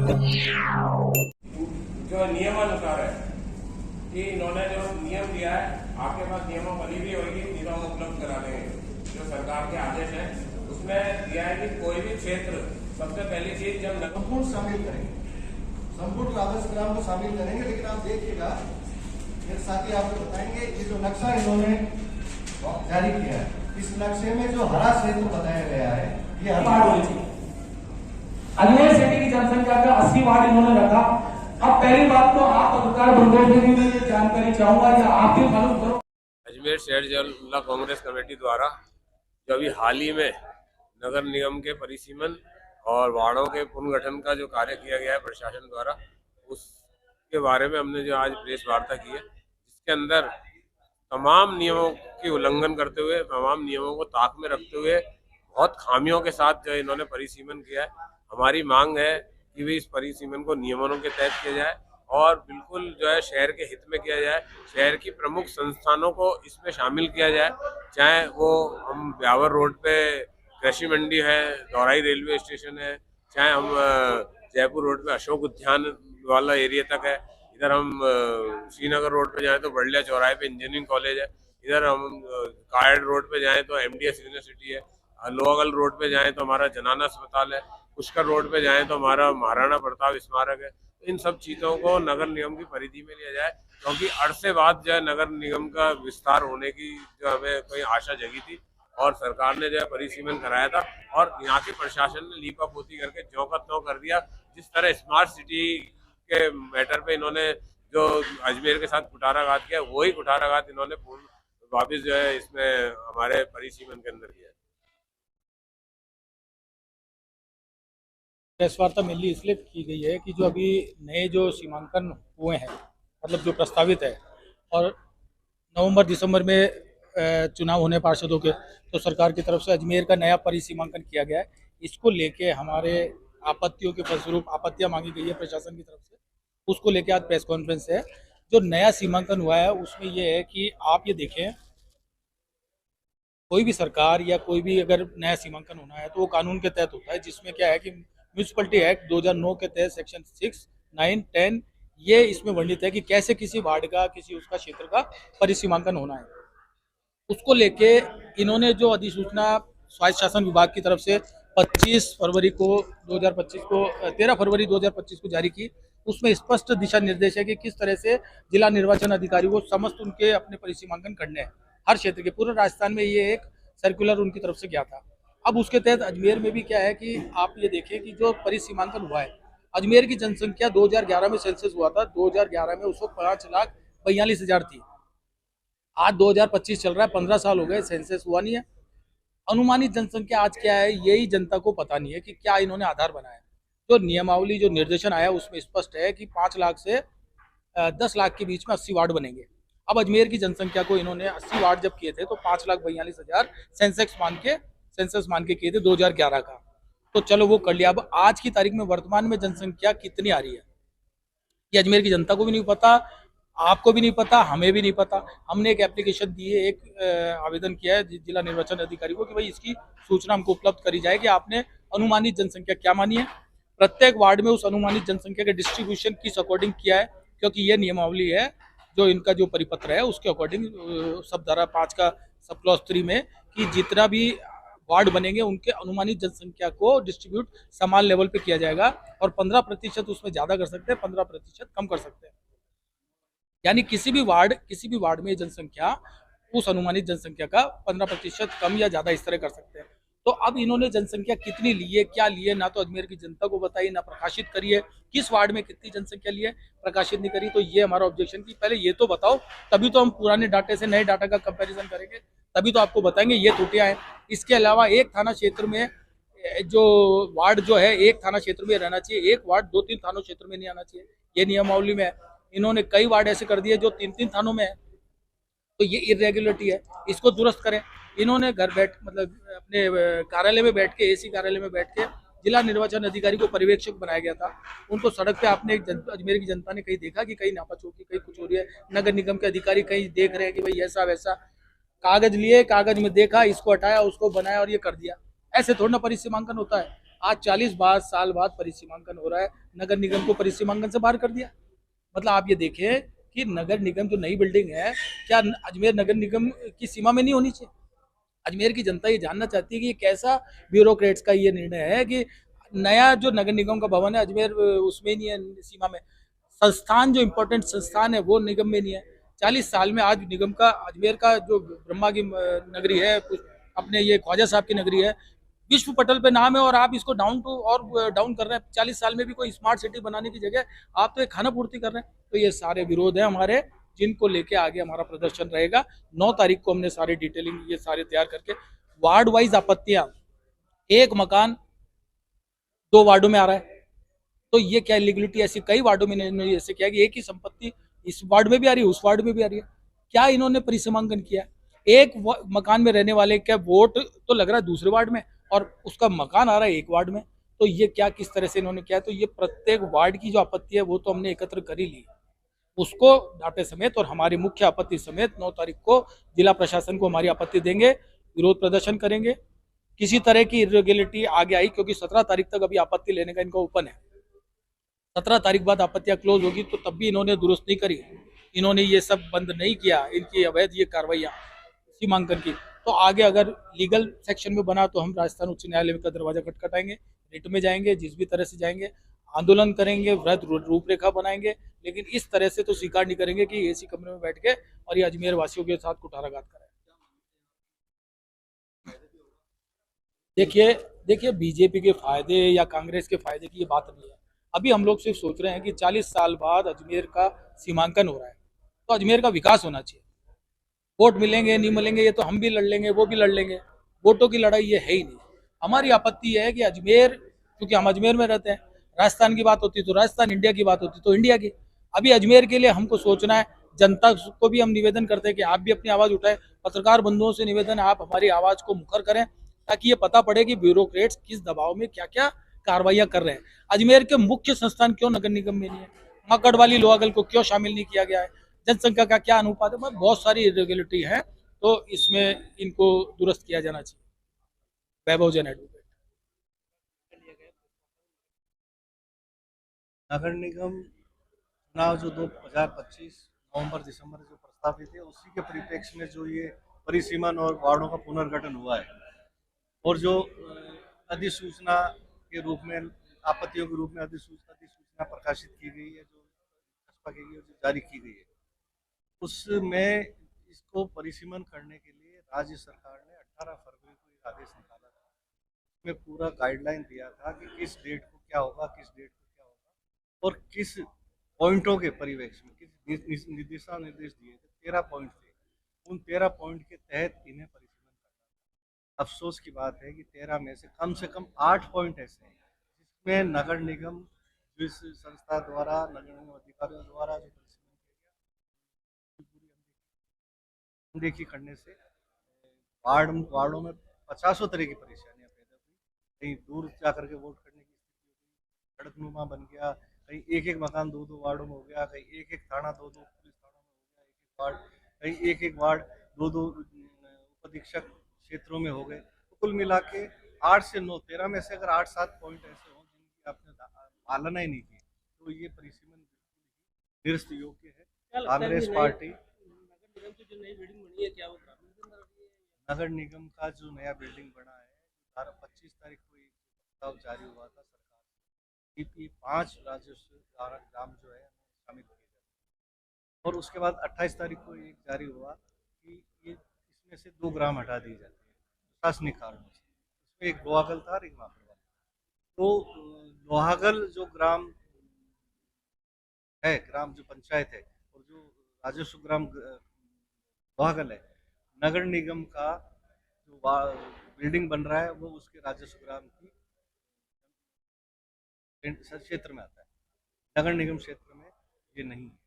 जो नियमानुसार है कि इन्होंने जो नियम दिया है, आपके पास नियमावली भी होगी, नियम उपलब्ध करा देंगे। जो सरकार के आदेश है उसमें दिया है कि कोई भी क्षेत्र, सबसे पहली चीज जब संपूर्ण शामिल करेंगे, संपूर्ण आदर्श ग्राम को शामिल करेंगे। लेकिन आप देखिएगा, मेरे साथी आपको बताएंगे, ये जो नक्शा इन्होंने जारी किया है, इस नक्शे में जो हरा क्षेत्र बताया गया है, ये हरा होनी चाहिए। अजमेर सिटी की जनसंख्या का 80 वार्ड इन्होंने रखा। अब पहली बात तो आप पत्रकार बंधुओं से भी मैं जानकारी चाहूंगा या आप भी मालूम करो। अजमेर शहर जिला कांग्रेस कमेटी द्वारा जो अभी हाल ही में नगर निगम के परिसीमन और वार्डों के पुनर्गठन का जो कार्य किया गया है प्रशासन द्वारा, उसके बारे में हमने जो आज प्रेस वार्ता की है, जिसके अंदर तमाम नियमों की उल्लंघन करते हुए, तमाम नियमों को ताक में रखते हुए बहुत खामियों के साथ जो इन्होंने परिसीमन किया है। हमारी मांग है कि भी इस परिसीमन को नियमों के तहत किया जाए और बिल्कुल जो है शहर के हित में किया जाए। शहर की प्रमुख संस्थानों को इसमें शामिल किया जाए, चाहे वो हम ब्यावर रोड पे कृषि मंडी है, दौराई रेलवे स्टेशन है, चाहे हम जयपुर रोड पे अशोक उद्यान वाला एरिया तक है, इधर हम श्रीनगर रोड पे जाएं तो बड़लिया चौराहे पे इंजीनियरिंग कॉलेज है, इधर हम कायड़ रोड पे जाएं तो MDS यूनिवर्सिटी है, लोहागल रोड पे जाएं तो हमारा जनाना अस्पताल है, पुष्कर रोड पे जाएं तो हमारा महाराणा प्रताप स्मारक है। इन सब चीज़ों को नगर निगम की परिधि में लिया जाए, क्योंकि अरसे बाद जो है नगर निगम का विस्तार होने की जो हमें कोई आशा जगी थी और सरकार ने जो है परिसीमन कराया था और यहाँ के प्रशासन ने लीपापोती करके ज्यों का त्यों कर दिया। जिस तरह स्मार्ट सिटी के मैटर पे इन्होंने जो अजमेर के साथ कुठाराघात किया, वही कुठाराघात इन्होंने वापिस जो है इसमें हमारे परिसीमन के अंदर किया। प्रेस वार्ता मेनली इसलिए की गई है कि जो अभी नए जो सीमांकन हुए हैं, मतलब जो प्रस्तावित है, और नवंबर दिसंबर में चुनाव होने पार्षदों के, तो सरकार की तरफ से अजमेर का नया परिसीमांकन किया गया है। इसको लेके हमारे आपत्तियों के फलस्वरूप आपत्तियां मांगी गई है प्रशासन की तरफ से, उसको लेके आज प्रेस कॉन्फ्रेंस है। जो नया सीमांकन हुआ है उसमें ये है कि आप ये देखें, कोई भी सरकार या कोई भी अगर नया सीमांकन होना है तो वो कानून के तहत होता है, जिसमें क्या है कि म्यूनिसिपलिटी एक्ट 2009 के तहत सेक्शन 6, 9, 10 ये इसमें वर्णित है कि कैसे किसी वार्ड का, किसी उसका क्षेत्र का परिसीमांकन होना है। उसको लेके इन्होंने जो अधिसूचना स्वायत्त शासन विभाग की तरफ से 25 फरवरी को 2025 को 13 फरवरी 2025 को जारी की, उसमें स्पष्ट दिशा निर्देश है कि किस तरह से जिला निर्वाचन अधिकारी को समस्त उनके अपने परिसीमांकन करने हैं। हर क्षेत्र के, पूरे राजस्थान में ये एक सर्कुलर उनकी तरफ से गया था। अब उसके तहत अजमेर में भी क्या है कि आप ये देखें कि जो परिसीमांकन हुआ है, अजमेर की जनसंख्या 2011 में सेंसस हुआ था, 2011 में उसको 5,42,000 थी। आज 2025 चल रहा है, 15 साल हो गए, सेंसस हुआ नहीं है। अनुमानित जनसंख्या आज क्या है, यही जनता को पता नहीं है कि क्या इन्होंने आधार बनाया। जो नियमावली, जो निर्देशन आया उसमें स्पष्ट है कि 5 लाख से 10 लाख के बीच में 80 वार्ड बनेंगे। अब अजमेर की जनसंख्या को इन्होंने 80 वार्ड जब किए थे तो 5,42,000 सेंसस मान के किए थे 2011 का, तो चलो वो कर लिया। अब आज की तारीख में वर्तमान में जनसंख्या कितनी आ रही है ये अजमेर की जनता को भी नहीं पता, आपको भी नहीं पता, हमें भी नहीं पता। हमने एक एप्लीकेशन दी है, एक आवेदन किया है जिला निर्वाचन अधिकारी को कि भाई इसकी सूचना हमको उपलब्ध करी जाए कि आपने अनुमानित जनसंख्या क्या मानी है, प्रत्येक वार्ड में उस अनुमानित जनसंख्या के डिस्ट्रीब्यूशन किस अकॉर्डिंग किया है, क्योंकि ये नियमावली है जो इनका जो परिपत्र है उसके अकॉर्डिंग सब धारा 5 का सब क्लॉज 3 में कि जितना भी वार्ड बनेंगे उनके अनुमानित जनसंख्या को डिस्ट्रीब्यूट समान लेवल पे किया जाएगा और 15% उसमें ज्यादा कर सकते हैं, 15% कम कर सकते हैं। यानी किसी भी वार्ड में जनसंख्या उस अनुमानित जनसंख्या का 15% कम या ज्यादा इस तरह कर सकते हैं। तो अब इन्होंने जनसंख्या कितनी ली है, क्या लिए, ना तो अजमेर की जनता को बताइए, ना प्रकाशित करिए किस वार्ड में कितनी जनसंख्या ली है, प्रकाशित नहीं करी। तो ये हमारा ऑब्जेक्शन की पहले ये तो बताओ, तभी तो हम पुराने डाटे से नए डाटा का कंपैरिजन करेंगे, तभी तो आपको बताएंगे ये त्रुटियां हैं। इसके अलावा एक थाना क्षेत्र में जो वार्ड जो है एक थाना क्षेत्र में रहना चाहिए, एक वार्ड 2-3 थानों क्षेत्र में नहीं आना चाहिए, ये नियमावली में है। इन्होंने कई वार्ड ऐसे कर दिए जो 3-3 थानों में है, तो ये इरेगुलरिटी है, इसको दुरुस्त करें। इन्होंने घर बैठ मतलब अपने कार्यालय में बैठ के, एसी कार्यालय में बैठ के जिला निर्वाचन अधिकारी को पर्यवेक्षक बनाया गया था। उनको सड़क पे आपने अजमेर की जनता ने कहीं देखा कि कहीं नापाचोकी, कहीं कुछ हो रही है, नगर निगम के अधिकारी कहीं देख रहे हैं कि भाई ऐसा वैसा, कागज लिए, कागज में देखा, इसको हटाया, उसको बनाया और ये कर दिया। ऐसे थोड़ा ना परिसीमांकन होता है। आज 40 साल बाद परिसीमांकन हो रहा है, नगर निगम को परिसीमांकन से बाहर कर दिया। मतलब आप ये देखें कि नगर निगम जो नई बिल्डिंग है, क्या अजमेर नगर निगम की सीमा में नहीं होनी चाहिए? अजमेर की जनता ये जानना चाहती है कि ये कैसा ब्यूरोक्रेट्स का ये निर्णय है कि नया जो नगर निगम का भवन है अजमेर उसमें नहीं है सीमा में, संस्थान जो इम्पोर्टेंट संस्थान है वो निगम में नहीं है। 40 साल में आज निगम का अजमेर का जो ब्रह्मा की नगरी है, अपने ये ख्वाजा साहब की नगरी है, विश्व पटल पे नाम है, और आप इसको डाउन टू और डाउन कर रहे हैं। 40 साल में भी कोई स्मार्ट सिटी बनाने की जगह आप तो एक खाना पूर्ति कर रहे हैं। तो ये सारे विरोध है हमारे, जिनको लेके आगे हमारा प्रदर्शन रहेगा। 9 तारीख को हमने सारी डिटेलिंग ये सारे तैयार करके, वार्ड वाइज आपत्तियां, एक मकान 2 वार्डों में आ रहा है, तो ये क्या इलीगलिटी? ऐसी कई वार्डों में इन्होंने ऐसे किया कि एक ही संपत्ति इस वार्ड में भी आ रही है, उस वार्ड में भी आ रही है। क्या इन्होंने परिसीमांकन किया? एक मकान में रहने वाले का वोट तो लग रहा है दूसरे वार्ड में, और उसका मकान आ रहा है एक वार्ड में। तो ये क्या, किस तरह से इन्होंने किया? तो ये प्रत्येक वार्ड की जो आपत्ति है वो तो हमने एकत्र कर ही ली, उसको डाटे समेत और हमारी मुख्य आपत्ति समेत 9 तारीख को जिला प्रशासन को हमारी आपत्ति देंगे, विरोध प्रदर्शन करेंगे। किसी तरह की इरेगुलरिटी आगे आई, क्योंकि 17 तारीख तक अभी आपत्ति लेने का इनका ओपन है, 17 तारीख बाद आपत्तियां क्लोज होगी, तो तब भी इन्होंने दुरुस्त नहीं करी, इन्होंने ये सब बंद नहीं किया, इनकी अवैध ये कार्रवाइयाँ सीमांकन की। तो आगे अगर लीगल सेक्शन में बना तो हम राजस्थान उच्च न्यायालय का दरवाजा खटखटाएंगे, रिट में जाएंगे, जिस भी तरह से जाएंगे, आंदोलन करेंगे, वृहद रूपरेखा बनाएंगे, लेकिन इस तरह से तो स्वीकार नहीं करेंगे कि एसी कमरे में बैठ के और ये अजमेर वासियों के साथ कुठाराघात करें। देखिए देखिए, बीजेपी के फायदे या कांग्रेस के फायदे की ये बात नहीं है। अभी हम लोग सिर्फ सोच रहे हैं कि 40 साल बाद अजमेर का सीमांकन हो रहा है, तो अजमेर का विकास होना चाहिए। वोट मिलेंगे नहीं मिलेंगे ये तो हम भी लड़ लेंगे, वो भी लड़ लेंगे, वोटों की लड़ाई ये है ही नहीं। हमारी आपत्ति है कि अजमेर, क्योंकि हम अजमेर में रहते हैं, राजस्थान की बात होती तो राजस्थान, इंडिया की बात होती तो इंडिया की। अभी अजमेर के लिए हमको सोचना है। जनता को भी हम निवेदन करते हैं कि आप भी अपनी आवाज उठाएं। पत्रकार बंधुओं से निवेदन है, आप हमारी आवाज को मुखर करें, ताकि ये पता पड़े कि ब्यूरोक्रेट्स किस दबाव में क्या क्या कार्रवाइयां कर रहे हैं। अजमेर के मुख्य संस्थान क्यों नगर निगम में नहीं है? मकड़वाली लोहागल को क्यों शामिल नहीं किया गया है? जनसंख्या का क्या अनुपात है? बहुत सारी इरेगुलरिटी है, तो इसमें इनको दुरुस्त किया जाना चाहिए। वैभव जैन एडवोकेट। नगर निगम चुनाव जो 2025 नवंबर दिसंबर में जो प्रस्तावित है, उसी के परिप्रेक्ष्य में जो ये परिसीमन और वार्डों का पुनर्गठन हुआ है, और जो अधिसूचना के रूप में, आपत्तियों के रूप में अधिसूचना प्रकाशित की गई है, जो कस्बा की गई है, जो जारी की गई है, उसमें इसको परिसीमन करने के लिए राज्य सरकार ने 18 फरवरी को एक आदेश निकाला था। उसमें पूरा गाइडलाइन दिया था कि किस डेट को क्या होगा, किस डेट को क्या होगा, और किस पॉइंटों के परिवेश में किस दिशा निर्देश दिए थे। 13 पॉइंट थे, उन 13 पॉइंट के तहत इन्हें परिसीमन करना था। अफसोस की बात है कि 13 में से कम 8 पॉइंट ऐसे हैं जिसमें नगर निगम, जिस संस्था द्वारा, नगर निगम अधिकारियों द्वारा जो परिसीमन किया गया, अनदेखी करने से वार्डों में 50 तरह की परेशानियां पैदा हुई। कहीं दूर जा करके वोट करने की स्थिति हो गई, सड़कनुमा बन गया, कहीं एक एक मकान 2-2 वार्डों में हो गया, कहीं एक एक थाना 2-2 पुलिस थानों में हो गया, एक एक वार्ड, कहीं एक एक वार्ड 2-2 उप अधीक्षक क्षेत्रों में हो गए। तो कुल मिला के 8 से 9, 13 में से अगर 8-7 पॉइंट ऐसे हों जिनकी आपने पालना ही नहीं की, तो ये परिसीमन बिल्कुल निरस्त योग्य है। कांग्रेस पार्टी, नगर निगम का जो नया बिल्डिंग बना है, 25 तारीख को एक प्रस्ताव जारी हुआ था सरकार से कि 5 राजस्व ग्राम जो है शामिल किए जाते हैं, और उसके बाद 28 तारीख को एक जारी हुआ कि ये इसमें से 2 ग्राम हटा दी जाती है प्रशासनिक कारणों से। इसमें एक लोहागल था और एक माकड़वाल। तो लोहागल जो ग्राम है, ग्राम जो पंचायत है, और जो राजस्व ग्राम लोहागल है, नगर निगम का जो बिल्डिंग बन रहा है वो उसके राजस्व ग्राम की क्षेत्र में आता है, नगर निगम क्षेत्र में ये नहीं है।